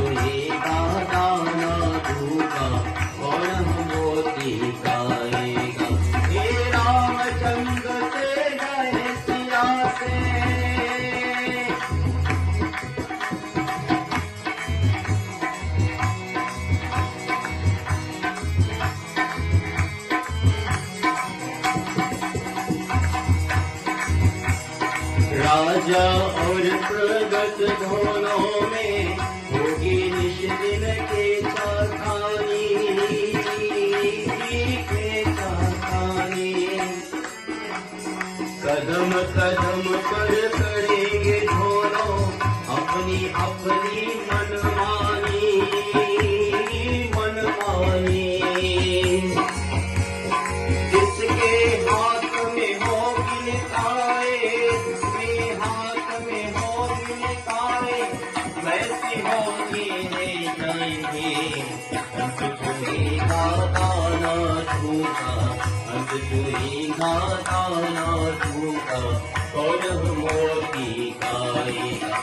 छुएगा दाना दूंगा कौन मोती गाएगा। हे रामचंद्र से गए सिया से राजा और प्रगट दोनों में होगी निश दिन के चाखानी के चाखानी। कदम कदम पर करेंगे दोनों अपनी अपनी मनमानी मनमानी। जिसके हाथ में होगी निकाय वैसी होगी ले जाएंगे। अंत छुएगा दाना दूंगा अंत छुएगा दाना दूंगा कौन मोती गाएगा।